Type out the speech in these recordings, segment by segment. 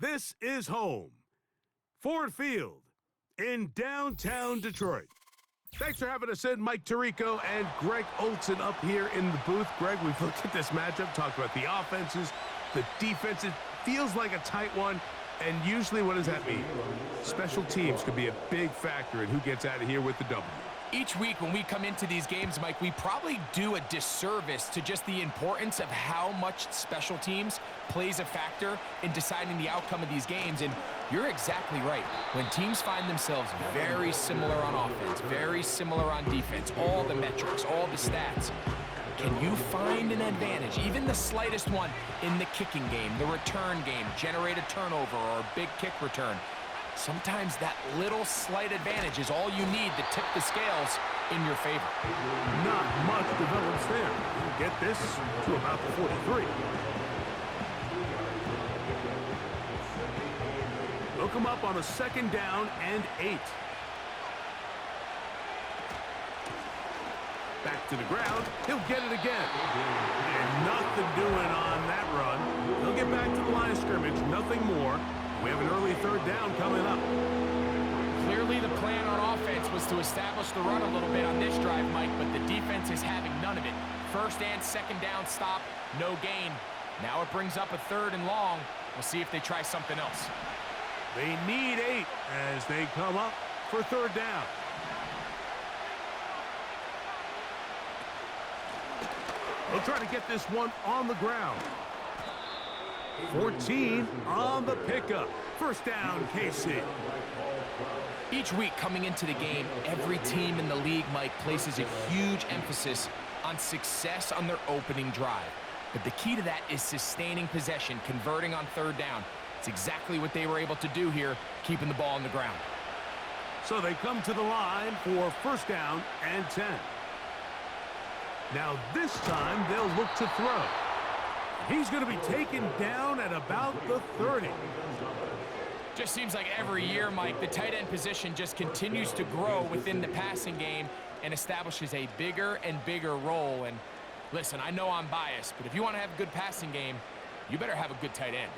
This is home. Ford Field in downtown Detroit. Thanks for having us in, Mike Tirico and Greg Olson up here in the booth. Greg, we've looked at this matchup, talked about the offenses, the defense. It feels like a tight one, and usually what does that mean? Special teams could be a big factor in who gets out of here with the W. Each week when we come into these games, Mike, we probably do a disservice to just the importance of how much special teams plays a factor in deciding the outcome of these games. And you're exactly right. When teams find themselves very similar on offense, very similar on defense, all the metrics, all the stats, can you find an advantage, even the slightest one, in the kicking game, the return game, generate a turnover or a big kick return? Sometimes that little slight advantage is all you need to tip the scales in your favor. Not much develops there. Get this to about the 43. They'll come up on a 2nd down and 8. Back to the ground. He'll get it again. And nothing doing on that run. He'll get back to the line of scrimmage. Nothing more. We have an early 3rd down coming up. Clearly the plan on offense was to establish the run a little bit on this drive, Mike, but the defense is having none of it. 1st and 2nd down stop, no gain. Now it brings up a 3rd and long. We'll see if they try something else. They need 8 as they come up for 3rd down. They'll try to get this one on the ground. 14 on the pickup. 1st down, KC. Each week coming into the game, every team in the league, Mike, places a huge emphasis on success on their opening drive. But the key to that is sustaining possession, converting on 3rd down. It's exactly what they were able to do here, keeping the ball on the ground. So they come to the line for 1st down and 10. Now this time they'll look to throw. He's going to be taken down at about the 30. Just seems like every year, Mike, the tight end position just continues to grow within the passing game and establishes a bigger and bigger role. And listen, I know I'm biased, but if you want to have a good passing game, you better have a good tight end.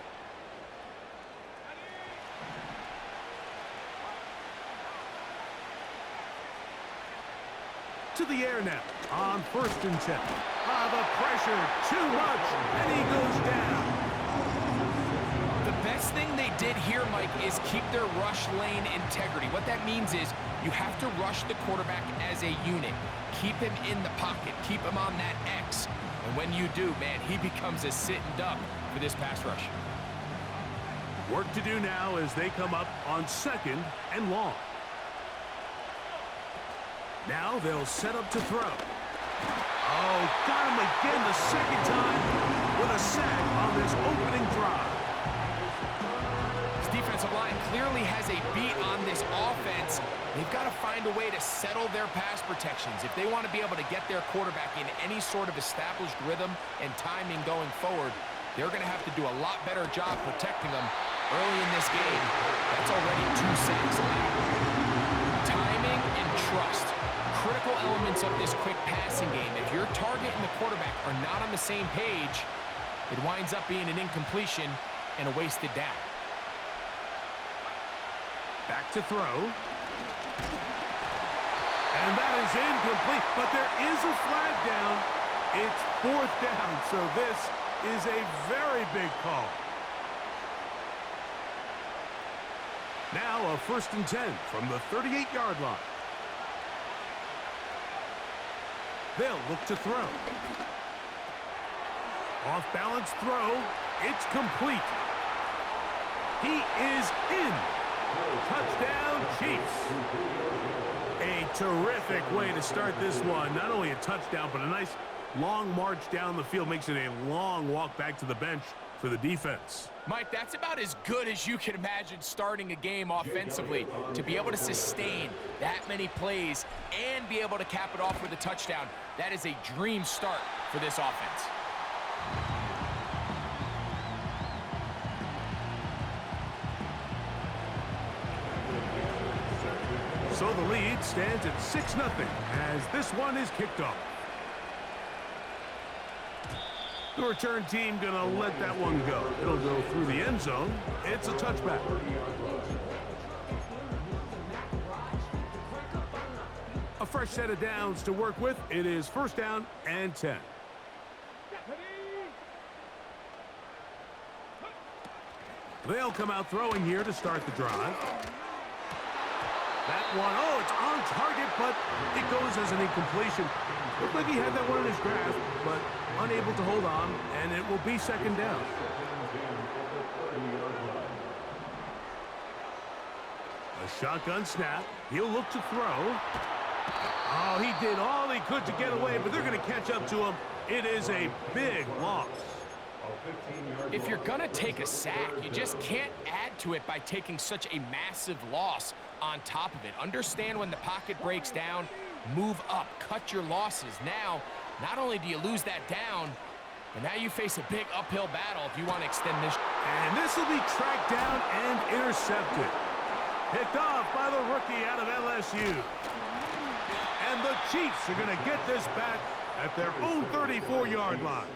To the air now on 1st and 10. The pressure, too much, and he goes down. The best thing they did here, Mike, is keep their rush lane integrity. What that means is you have to rush the quarterback as a unit. Keep him in the pocket. Keep him on that X. And when you do, man, he becomes a sitting duck for this pass rush. Work to do now as they come up on 2nd and long. Now they'll set up to throw. Oh, got him again the 2nd time with a sack on this opening drive. This defensive line clearly has a beat on this offense. They've got to find a way to settle their pass protections. If they want to be able to get their quarterback in any sort of established rhythm and timing going forward, they're going to have to do a lot better job protecting them early in this game. That's already 2 sacks allowed. Timing and trust. Critical elements of this quick passing game. If your target and the quarterback are not on the same page, it winds up being an incompletion and a wasted down. Back to throw. And that is incomplete, but there is a flag down. It's 4th down, so this is a very big call. Now a 1st and 10 from the 38-yard line. They'll look to throw. Off-balance throw. It's complete. He is in. Touchdown, Chiefs. A terrific way to start this one. Not only a touchdown, but a nice long march down the field. Makes it a long walk back to the bench for the defense. Mike, that's about as good as you can imagine starting a game offensively. To be able to sustain that many plays and be able to cap it off with a touchdown, that is a dream start for this offense. So the lead stands at 6-0 as this one is kicked off. The return team gonna let that one go. It'll go through the end zone. It's a touchback. A fresh set of downs to work with. It is first down and 10. They'll come out throwing here to start the drive. That one, oh, it's on target, but it goes as an incompletion. Looked like he had that one in his grasp, but unable to hold on, and it will be second down. A shotgun snap. He'll look to throw. Oh, he did all he could to get away, but they're going to catch up to him. It is a big loss. If you're going to take a sack, you just can't add to it by taking such a massive loss on top of it. Understand when the pocket breaks down, move up, cut your losses. Now, not only do you lose that down, but now you face a big uphill battle if you want to extend this. And this will be tracked down and intercepted. Picked off by the rookie out of LSU. And the Chiefs are going to get this back at their own 34-yard line.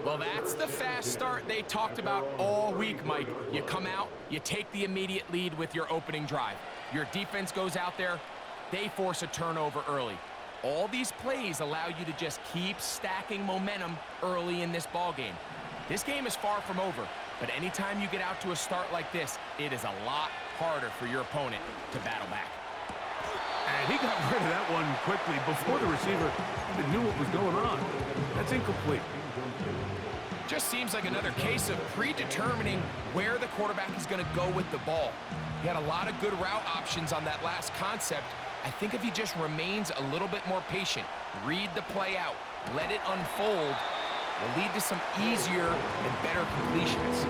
Well, that's the fast start they talked about all week, Mike. You come out, you take the immediate lead with your opening drive. Your defense goes out there, they force a turnover early. All these plays allow you to just keep stacking momentum early in this ball game. This game is far from over, but anytime you get out to a start like this, it is a lot harder for your opponent to battle back. And he got rid of that one quickly before the receiver even knew what was going on. That's incomplete. Just seems like another case of predetermining where the quarterback is going to go with the ball. He had a lot of good route options on that last concept. I think if he just remains a little bit more patient, read the play out, let it unfold, will lead to some easier and better completions.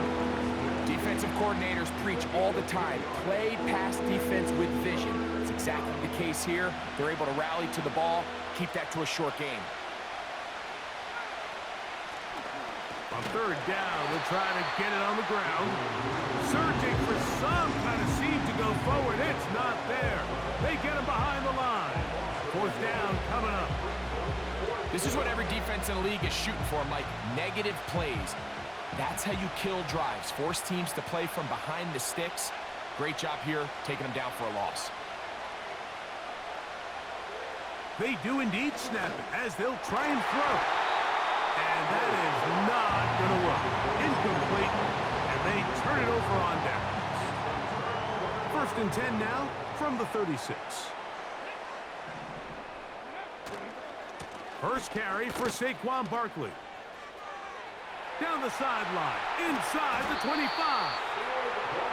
Defensive coordinators preach all the time, play pass defense with vision. It's exactly the case here. They're able to rally to the ball, keep that to a short game. On third down, they'll try to get it on the ground. Searching for some kind of seam to go forward. It's not there. They get him behind the line. Fourth down coming up. This is what every defense in the league is shooting for, Mike. Negative plays. That's how you kill drives. Force teams to play from behind the sticks. Great job here, taking them down for a loss. They do indeed snap it as they'll try and throw. And that is not going to work. Incomplete, and they turn it over on downs. First and 10 now from the 36. First carry for Saquon Barkley. Down the sideline, inside the 25.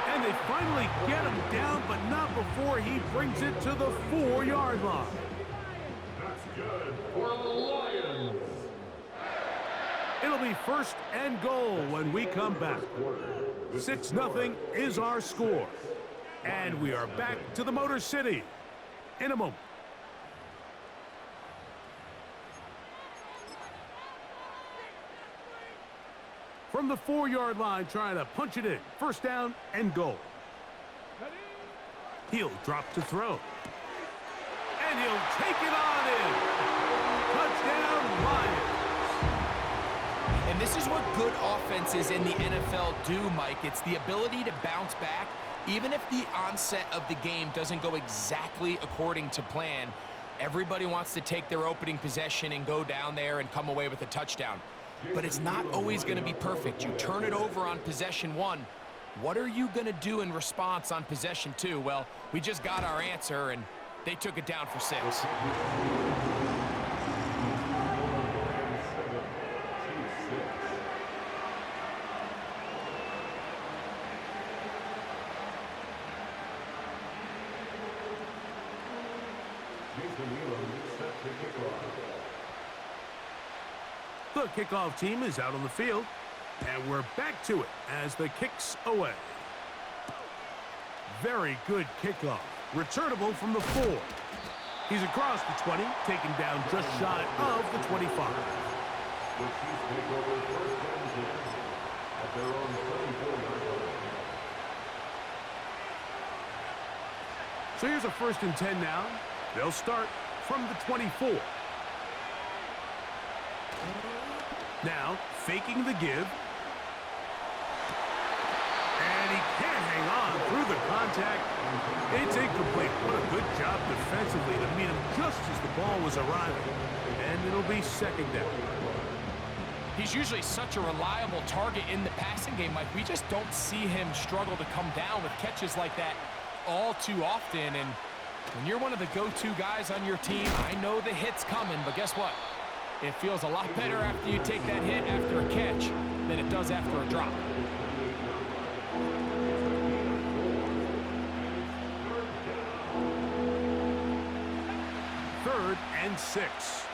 And they finally get him down, but not before he brings it to the 4-yard line. That's good for the Lions. It'll be first and goal when we come back. 6-0 is our score. And we are back to the Motor City in a moment. From the 4-yard line, trying to punch it in. First down and goal. He'll drop to throw. And he'll take it on in. Touchdown, Lions. And this is what good offenses in the NFL do, Mike. It's the ability to bounce back. Even if the onset of the game doesn't go exactly according to plan, everybody wants to take their opening possession and go down there and come away with a touchdown. But it's not always going to be perfect. You turn it over on possession 1. What are you going to do in response on possession 2? Well, we just got our answer, and they took it down for 6. The kickoff team is out on the field, and we're back to it as the kick's away. Very good kickoff. Returnable from the 4. He's across the 20, taken down just shy of the 25. The Chiefs take over first and 10 at their own 34-yard line. So here's a first and 10 now. They'll start from the 24. Now, faking the give. And he can't hang on through the contact. It's incomplete. What a good job defensively to meet him just as the ball was arriving. And it'll be second down. He's usually such a reliable target in the passing game, Mike. We just don't see him struggle to come down with catches like that all too often. And when you're one of the go-to guys on your team, I know the hit's coming, but guess what? It feels a lot better after you take that hit after a catch than it does after a drop. Third and 6.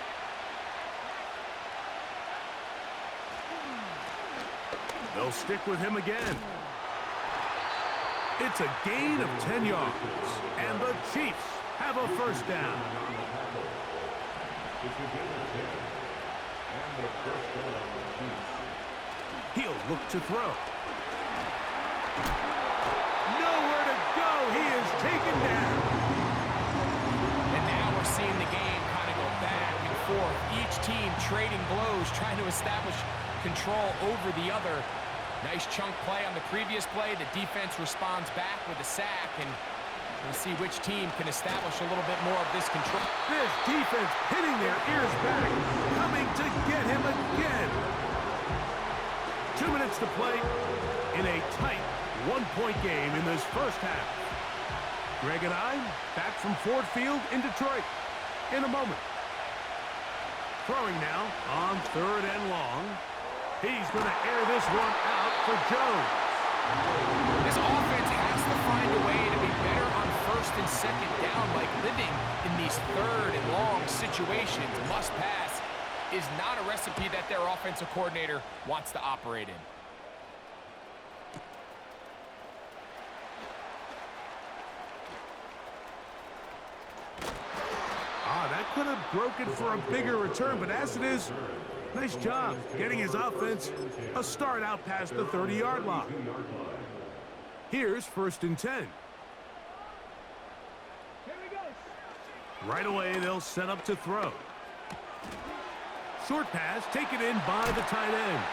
They'll stick with him again. It's a gain of 10 yards, and the Chiefs have a first down. He'll look to throw. Nowhere to go. He is taken down. And now we're seeing the game kind of go back and forth. Each team trading blows, trying to establish control over the other. Nice chunk play on the previous play. The defense responds back with a sack, and we'll see which team can establish a little bit more of this control. This defense hitting their ears back, coming to get him again. 2 minutes to play in a tight one-point game in this first half. Greg and I back from Ford Field in Detroit in a moment. Throwing now on third and long. He's going to air this one out for Jones. This offense has to find a way to be better on first and second down, like living in these third and long situations. Must pass is not a recipe that their offensive coordinator wants to operate in. That could have broken for a bigger return, but as it is, nice job getting his offense a start out past the 30-yard line. Here's first and 10. Right away, they'll set up to throw. Short pass taken in by the tight end.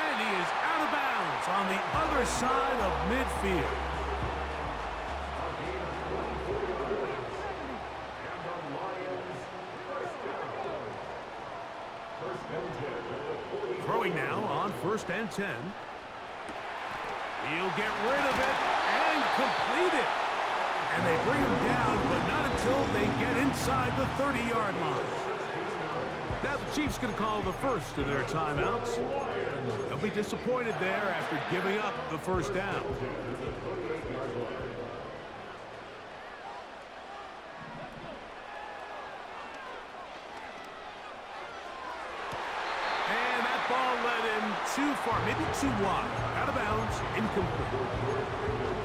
And he is out of bounds on the other side of midfield. Throwing now on first and 10. He'll get rid of it and complete it. And they bring him down, but not until they get inside the 30-yard line. Now the Chiefs can call the first of their timeouts. They'll be disappointed there after giving up the first down. Too far, maybe too wide. Out of bounds, incomplete.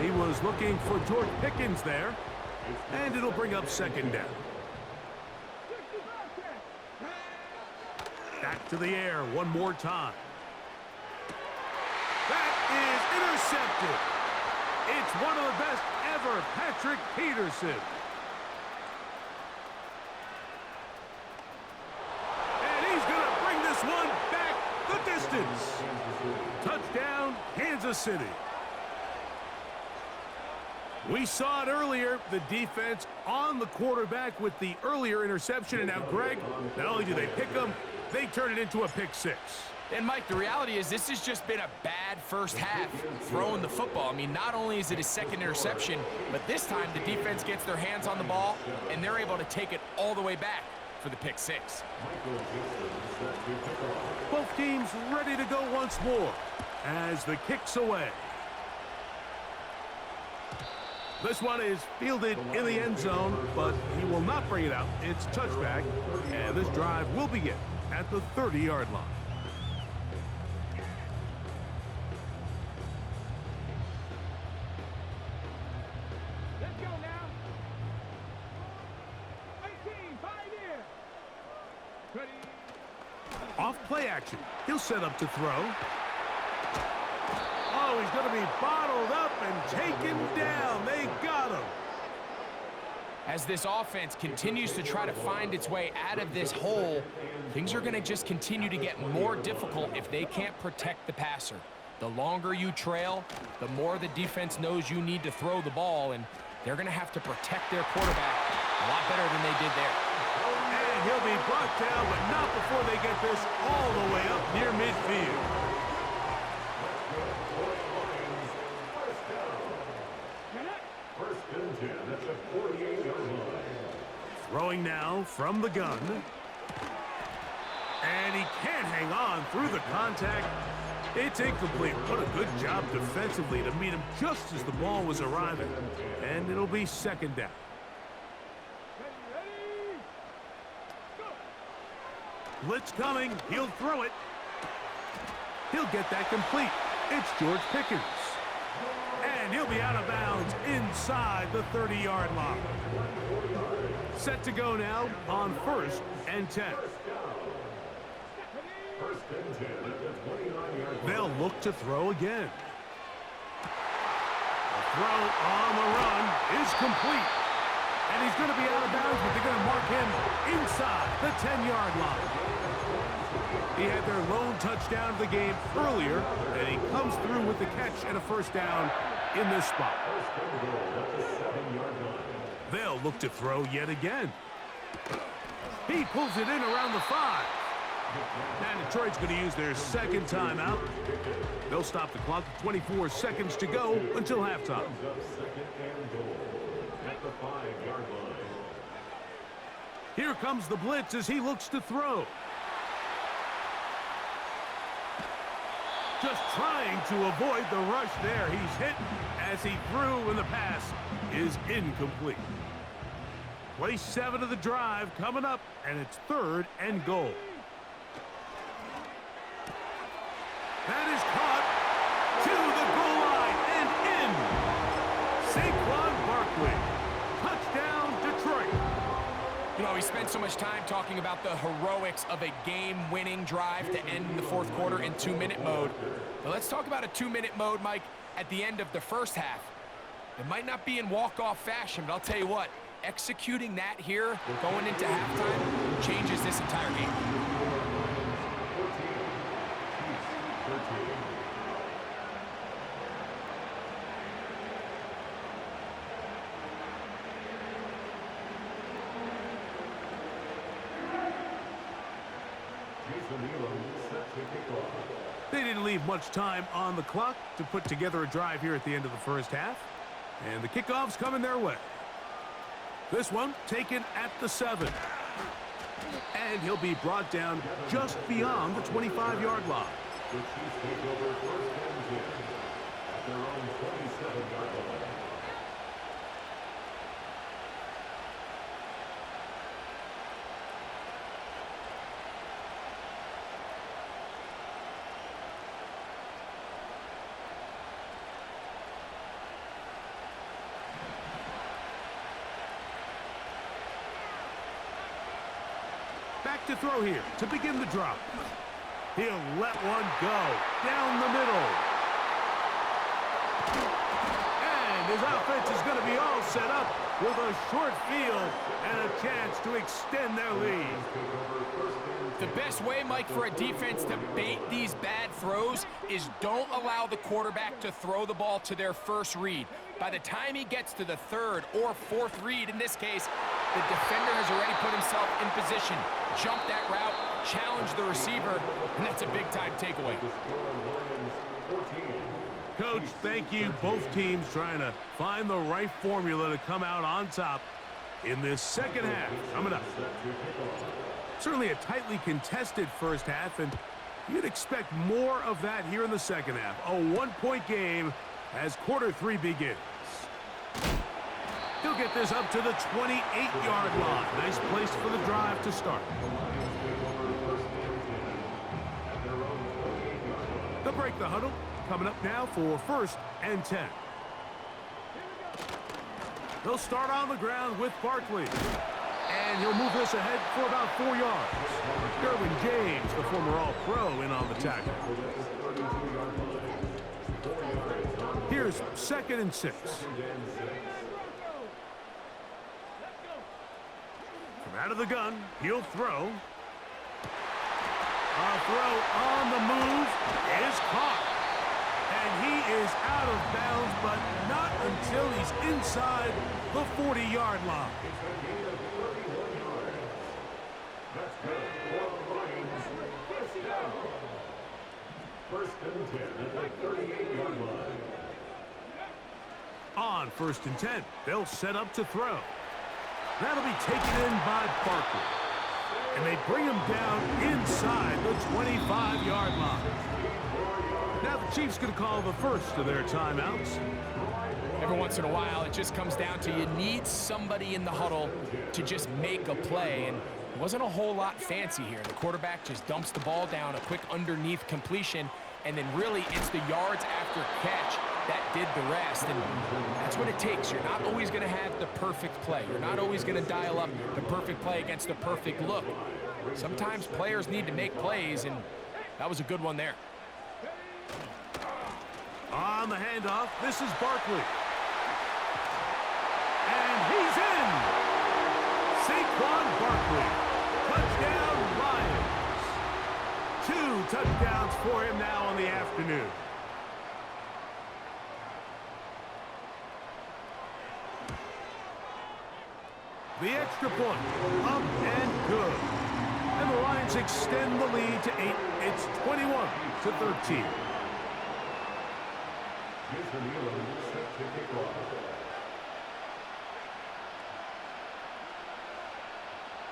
He was looking for George Pickens there, and it'll bring up second down. Back to the air one more time. That is intercepted. It's one of the best ever, Patrick Peterson. And he's going to bring this one back the distance. Touchdown, Kansas City. We saw it earlier, the defense on the quarterback with the earlier interception, and now Greg, not only do they pick him, they turn it into a pick six. And Mike, the reality is this has just been a bad first half throwing the football. I mean, not only is it his second interception, but this time the defense gets their hands on the ball, and they're able to take it all the way back for the pick six. Both teams ready to go once more as the kick's away. This one is fielded in the end zone, but he will not bring it out. It's touchback, and this drive will begin at the 30-yard line. Let's go now. 18, 5 here. Ready. Off play action. He'll set up to throw. Oh, he's going to be bottled up and taken down. They got him. As this offense continues to try to find its way out of this hole, things are going to just continue to get more difficult if they can't protect the passer. The longer you trail, the more the defense knows you need to throw the ball, and they're going to have to protect their quarterback a lot better than they did there. And he'll be brought down, but not before they get this all the way up near midfield. First and 10 at the 48-yard line. Throwing now from the gun. And he can't hang on through the contact. It's incomplete. What a good job defensively to meet him just as the ball was arriving. And it'll be second down. Blitz coming. He'll throw it. He'll get that complete. It's George Pickens. And he'll be out of bounds inside the 30-yard line. Set to go now on 1st and 10. First and 10 at the 29-yard line. They'll look to throw again. The throw on the run is complete. And he's going to be out of bounds, but they're going to mark him inside the 10-yard line. He had their lone touchdown of the game earlier, and he comes through with the catch and a first down in this spot. They'll look to throw yet again. He pulls it in around the 5. And Detroit's going to use their second timeout. They'll stop the clock with 24 seconds to go until halftime. Here comes the blitz as he looks to throw. Just trying to avoid the rush there. He's hit as he threw, and the pass is incomplete. Play 7 of the drive coming up, and it's 3rd and goal. That is caught to the goal line and in. Saquon Barkley. Touchdown, Detroit. You know, we spent so much time talking about the heroics of a game-winning drive to end in the 4th quarter in 2-minute mode. But let's talk about a 2-minute mode, Mike, at the end of the first half. It might not be in walk-off fashion, but I'll tell you what, executing that here, going into halftime, changes this entire game. They didn't leave much time on the clock to put together a drive here at the end of the first half. And the kickoff's coming their way. This one taken at the 7. And he'll be brought down just beyond the 25-yard line. The Chiefs take over first and 10 at their own 27-yard line. Back to throw here to begin the drop. He'll let one go down the middle. And his offense is going to be all set up with a short field and a chance to extend their lead. The best way, Mike, for a defense to bait these bad throws is don't allow the quarterback to throw the ball to their first read. By the time he gets to the 3rd or 4th read, in this case, the defender has already put himself in position, jump that route, challenge the receiver, and that's a big-time takeaway. Coach, thank you. Both teams trying to find the right formula to come out on top in this second half. Coming up. Certainly a tightly contested first half, and you'd expect more of that here in the second half. A 1-point game as quarter 3 begins. He'll get this up to the 28-yard line. Nice place for the drive to start. They'll break the huddle. Coming up now for 1st and 10. They'll start on the ground with Barkley. And he'll move this ahead for about 4 yards. Derwin James, the former All-Pro, in on the tackle. Here's 2nd and 6. Out of the gun, he'll throw. A throw on the move is caught. And he is out of bounds, but not until he's inside the 40-yard line. That's good. First and 10 at the 38-yard line. On 1st and 10, they'll set up to throw. That'll be taken in by Barkley. And they bring him down inside the 25-yard line. Now the Chiefs going to call the first of their timeouts. Every once in a while, it just comes down to you need somebody in the huddle to just make a play. And it wasn't a whole lot fancy here. The quarterback just dumps the ball down, a quick underneath completion, and then really it's the yards after catch that did the rest. And that's what it takes. You're not always going to have the perfect play. You're not always going to dial up the perfect play against the perfect look. Sometimes players need to make plays, and that was a good one there. On the handoff, this is Barkley. And he's in! Saquon Barkley. Touchdown, Lions. 2 touchdowns for him now on the afternoon. The extra point, up and good. And the Lions extend the lead to 8. It's 21-13.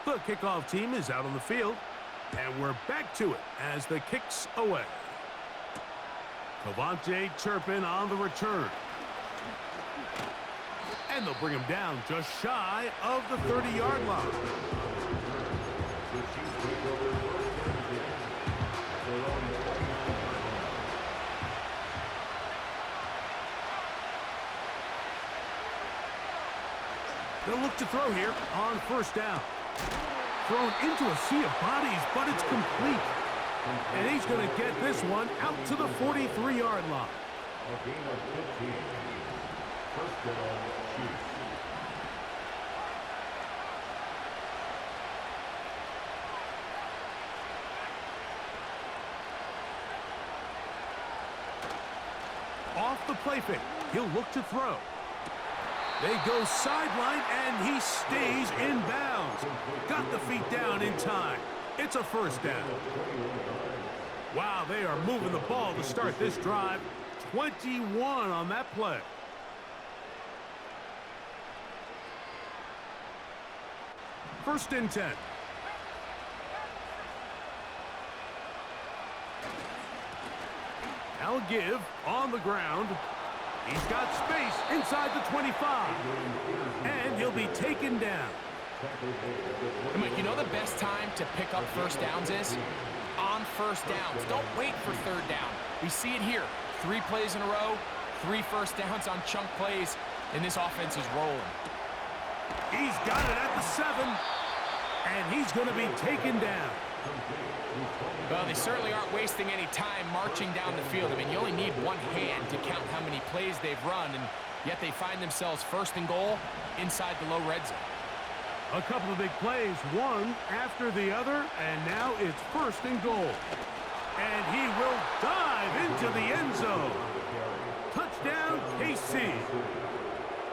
The kickoff team is out on the field, and we're back to it as the kick's away. Cavante Turpin on the return. And they'll bring him down just shy of the 30-yard line. They'll look to throw here on 1st down. Thrown into a sea of bodies, but it's complete. And he's going to get this one out to the 43-yard line. A gain of 15. First down, Chiefs. Off the play fake, he'll look to throw. They go sideline, and he stays in bounds. Got the feet down in time. It's a 1st down. Wow, they are moving the ball to start this drive. 21 on that play. First and 10. Now a give on the ground. He's got space inside the 25. And he'll be taken down. And Mike, you know the best time to pick up 1st downs is? On 1st downs. Don't wait for 3rd down. We see it here. 3 plays in a row, 3 1st downs on chunk plays, and this offense is rolling. He's got it at the 7. And he's going to be taken down. Well, they certainly aren't wasting any time marching down the field. I mean, you only need one hand to count how many plays they've run, and yet they find themselves 1st and goal inside the low red zone. A couple of big plays, one after the other, and now it's 1st and goal. And he will dive into the end zone. Touchdown, KC.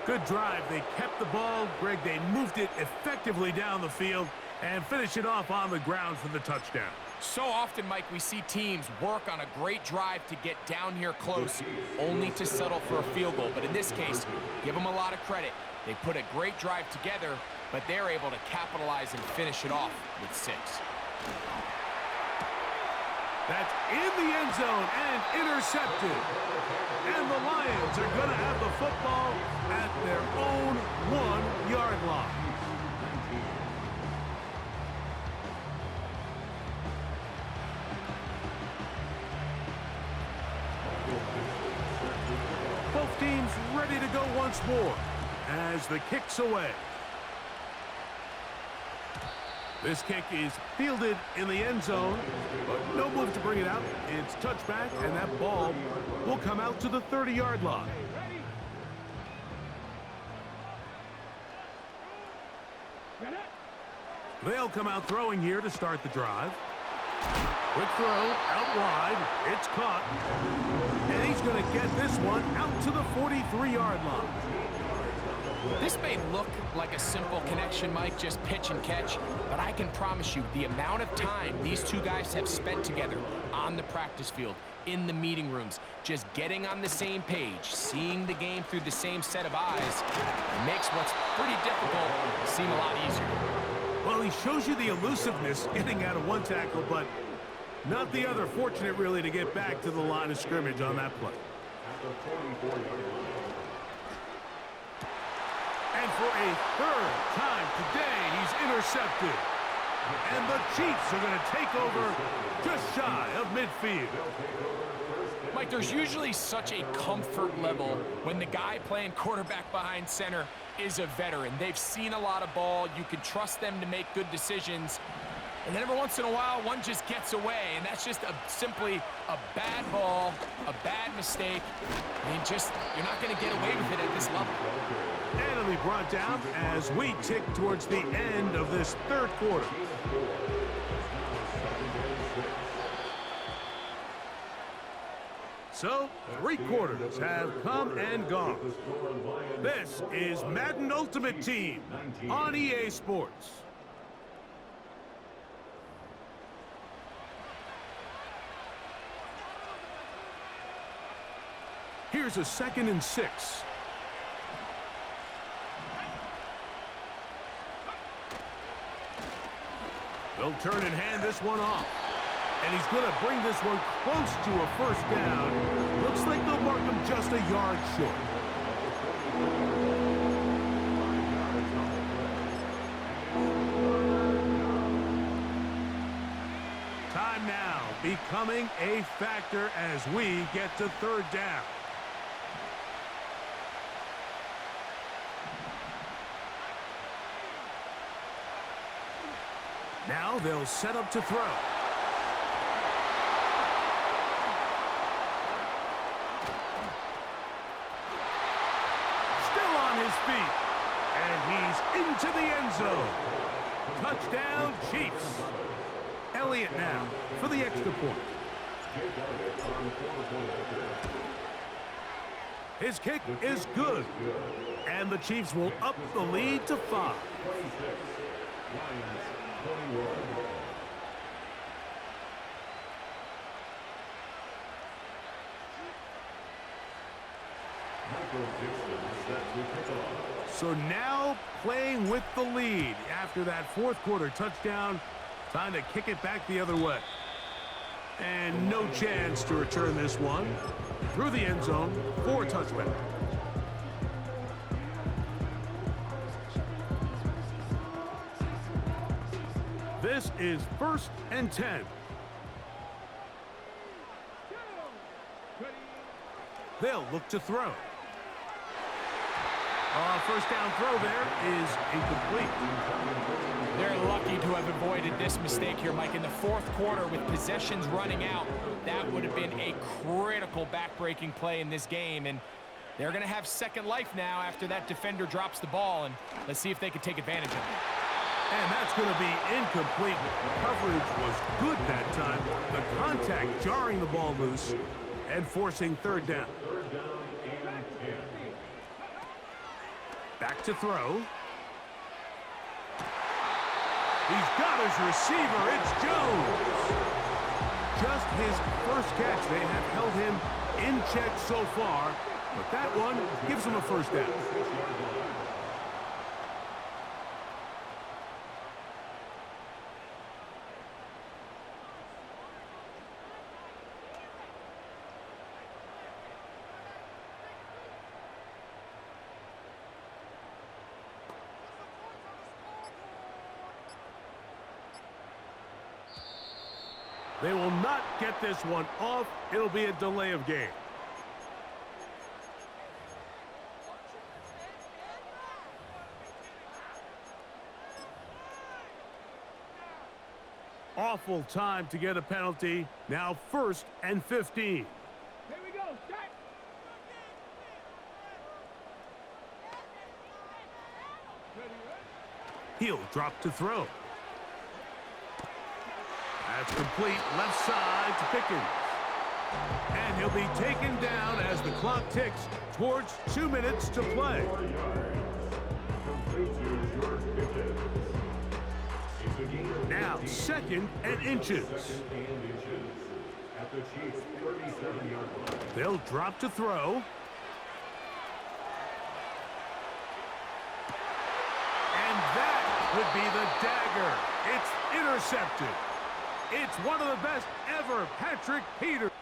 Good drive. They kept the ball. Greg, they moved it effectively down the field and finish it off on the ground for the touchdown. So often, Mike, we see teams work on a great drive to get down here close, only to settle for a field goal. But in this case, give them a lot of credit. They put a great drive together, but they're able to capitalize and finish it off with 6. That's in the end zone and intercepted. And the Lions are going to have the football at their own 1-yard line. Both teams ready to go once more as the kick's away. This kick is fielded in the end zone, but no move to bring it out. It's touchback, and that ball will come out to the 30-yard line. They'll come out throwing here to start the drive. Quick throw, out wide. It's caught. And he's going to get this one out to the 43-yard line. This may look like a simple connection, Mike, just pitch and catch, but I can promise you the amount of time these two guys have spent together on the practice field, in the meeting rooms, just getting on the same page, seeing the game through the same set of eyes, makes what's pretty difficult seem a lot easier. Well, he shows you the elusiveness getting out of one tackle, but not the other. Fortunate, really, to get back to the line of scrimmage on that play. And for a third time today, he's intercepted. And the Chiefs are going to take over just shy of midfield. Mike, there's usually such a comfort level when the guy playing quarterback behind center is a veteran. They've seen a lot of ball. You can trust them to make good decisions. And then every once in a while, one just gets away, and that's just simply a bad ball, a bad mistake. I mean, you're not going to get away with it at this level. And it'll be brought down as we tick towards the end of this third quarter. So, 3 quarters have come and gone. This is Madden Ultimate Team on EA Sports. Here's a 2nd and 6. They'll turn and hand this one off. And he's going to bring this one close to a first down. Looks like they'll mark him just a yard short. Time now becoming a factor as we get to third down. Now they'll set up to throw. Still on his feet. And he's into the end zone. Touchdown, Chiefs. Elliott now for the extra point. His kick is good. And the Chiefs will up the lead to 5. So now playing with the lead after that fourth quarter touchdown. Time to kick it back the other way. And no chance to return this one through the end zone for a touchback. This is 1st and 10. They'll look to throw. First down throw there is incomplete. They're lucky to have avoided this mistake here, Mike. In the fourth quarter with possessions running out, that would have been a critical back-breaking play in this game. And they're going to have second life now after that defender drops the ball. And let's see if they can take advantage of it. And that's going to be incomplete. Coverage was good that time. The contact jarring the ball loose and forcing third down. Back to throw. He's got his receiver. It's Jones. Just his first catch. They have held him in check so far, but that one gives him a first down. They will not get this one off. It'll be a delay of game. Awful time to get a penalty. Now 1st and 15. Here we go. Set. He'll drop to throw. That's complete left side to Pickens. And he'll be taken down as the clock ticks towards 2 minutes to play. Now, 2nd and inches. They'll drop to throw. And that would be the dagger. It's intercepted. It's one of the best ever, Patrick Peters.